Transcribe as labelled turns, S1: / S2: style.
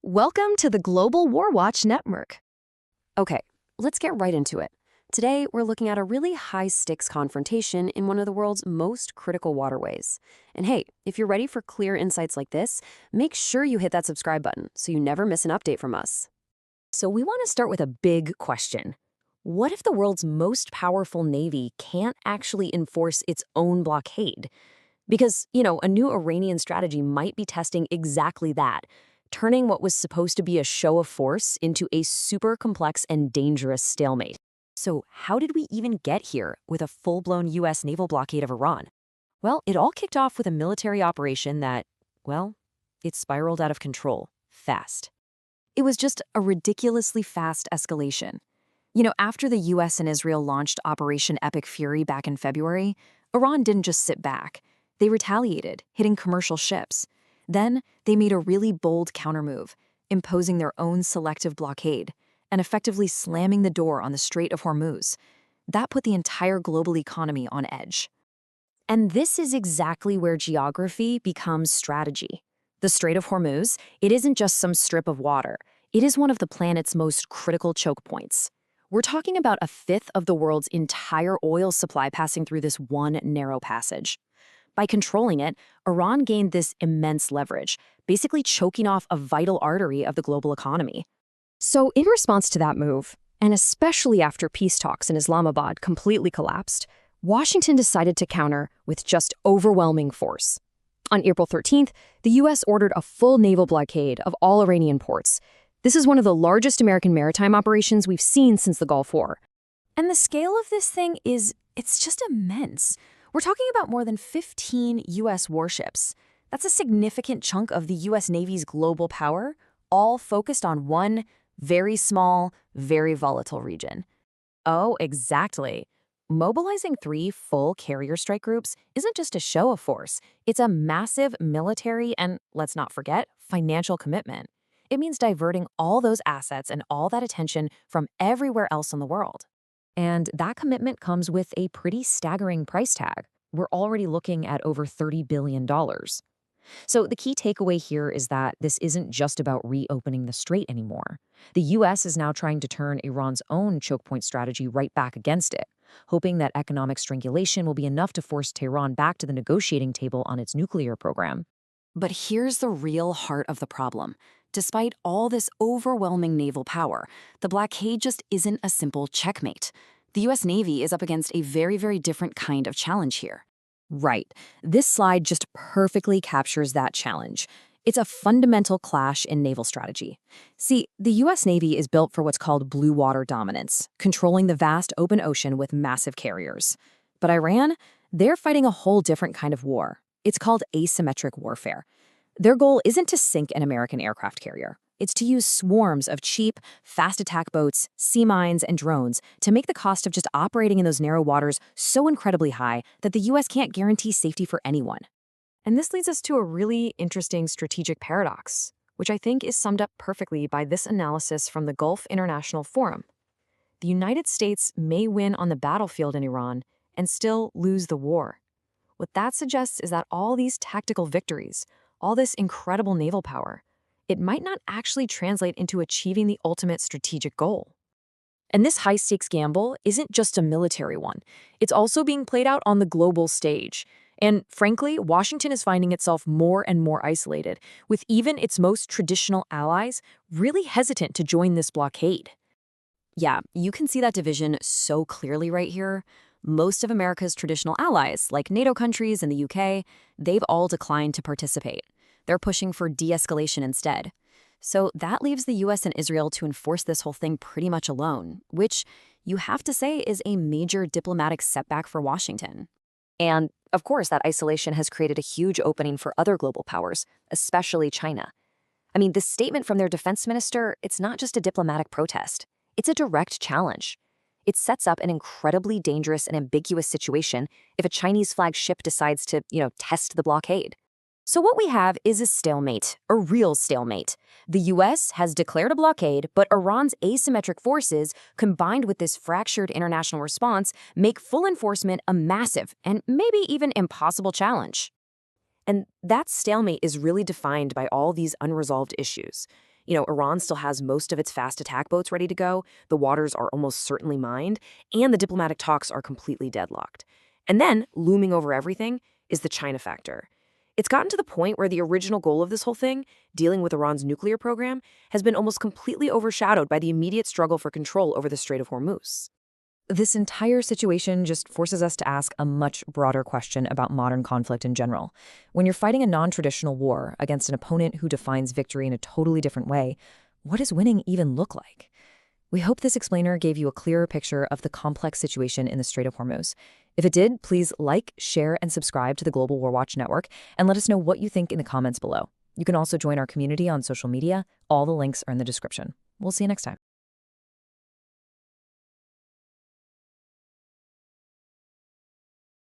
S1: Welcome to the Global Warwatch Network. Okay, let's get right into it. Today, we're looking at a really high-stakes confrontation in one of the world's most critical waterways. And hey, if you're ready for clear insights like this, make sure you hit that subscribe button so you never miss an update from us. So we want to start with a big question. What if the world's most powerful navy can't actually enforce its own blockade? Because, a new Iranian strategy might be testing exactly that, turning what was supposed to be a show of force into a super complex and dangerous stalemate. So how did we even get here with a full-blown U.S. naval blockade of Iran? Well, it all kicked off with a military operation that, it spiraled out of control fast. It was just a ridiculously fast escalation. After the U.S. and Israel launched Operation Epic Fury back in February, Iran didn't just sit back. They retaliated, hitting commercial ships. Then they made a really bold countermove, imposing their own selective blockade and effectively slamming the door on the Strait of Hormuz. That put the entire global economy on edge. And this is exactly where geography becomes strategy. The Strait of Hormuz, it isn't just some strip of water. It is one of the planet's most critical choke points. We're talking about a fifth of the world's entire oil supply passing through this one narrow passage. By controlling it, Iran gained this immense leverage, basically choking off a vital artery of the global economy. So in response to that move, and especially after peace talks in Islamabad completely collapsed, Washington decided to counter with just overwhelming force. On April 13th, the U.S. ordered a full naval blockade of all Iranian ports. This is one of the largest American maritime operations we've seen since the Gulf War. And the scale of this thing it's just immense. We're talking about more than 15 U.S. warships. That's a significant chunk of the U.S. Navy's global power, all focused on one very small, very volatile region. Oh, exactly. Mobilizing 3 full carrier strike groups isn't just a show of force. It's a massive military and, let's not forget, financial commitment. It means diverting all those assets and all that attention from everywhere else in the world. And that commitment comes with a pretty staggering price tag. We're already looking at over $30 billion. So the key takeaway here is that this isn't just about reopening the strait anymore. The U.S. is now trying to turn Iran's own choke point strategy right back against it, hoping that economic strangulation will be enough to force Tehran back to the negotiating table on its nuclear program. But here's the real heart of the problem. Despite all this overwhelming naval power, the blockade just isn't a simple checkmate. The U.S. Navy is up against a very, very different kind of challenge here. Right. This slide just perfectly captures that challenge. It's a fundamental clash in naval strategy. See, the U.S. Navy is built for what's called blue water dominance, controlling the vast open ocean with massive carriers. But Iran, they're fighting a whole different kind of war. It's called asymmetric warfare. Their goal isn't to sink an American aircraft carrier. It's to use swarms of cheap, fast attack boats, sea mines, and drones to make the cost of just operating in those narrow waters so incredibly high that the U.S. can't guarantee safety for anyone. And this leads us to a really interesting strategic paradox, which I think is summed up perfectly by this analysis from the Gulf International Forum. The United States may win on the battlefield in Iran and still lose the war. What that suggests is that all these tactical victories, all this incredible naval power, it might not actually translate into achieving the ultimate strategic goal. And this high-stakes gamble isn't just a military one. It's also being played out on the global stage. And frankly, Washington is finding itself more and more isolated, with even its most traditional allies really hesitant to join this blockade. Yeah, you can see that division so clearly right here. Most of America's traditional allies, like NATO countries and the UK, they've all declined to participate. They're pushing for de-escalation instead. So that leaves the US and Israel to enforce this whole thing pretty much alone, which you have to say is a major diplomatic setback for Washington. And, of course, that isolation has created a huge opening for other global powers, especially China. I mean, this statement from their defense minister, it's not just a diplomatic protest. It's a direct challenge. It sets up an incredibly dangerous and ambiguous situation if a Chinese-flagged ship decides to, test the blockade. So what we have is a stalemate, a real stalemate. The US has declared a blockade, but Iran's asymmetric forces, combined with this fractured international response, make full enforcement a massive and maybe even impossible challenge. And that stalemate is really defined by all these unresolved issues. Iran still has most of its fast attack boats ready to go, the waters are almost certainly mined, and the diplomatic talks are completely deadlocked. And then, looming over everything, is the China factor. It's gotten to the point where the original goal of this whole thing, dealing with Iran's nuclear program, has been almost completely overshadowed by the immediate struggle for control over the Strait of Hormuz.
S2: This entire situation just forces us to ask a much broader question about modern conflict in general. When you're fighting a non-traditional war against an opponent who defines victory in a totally different way, what does winning even look like? We hope this explainer gave you a clearer picture of the complex situation in the Strait of Hormuz. If it did, please like, share, and subscribe to the Global Warwatch Network, and let us know what you think in the comments below. You can also join our community on social media. All the links are in the description. We'll see you next time.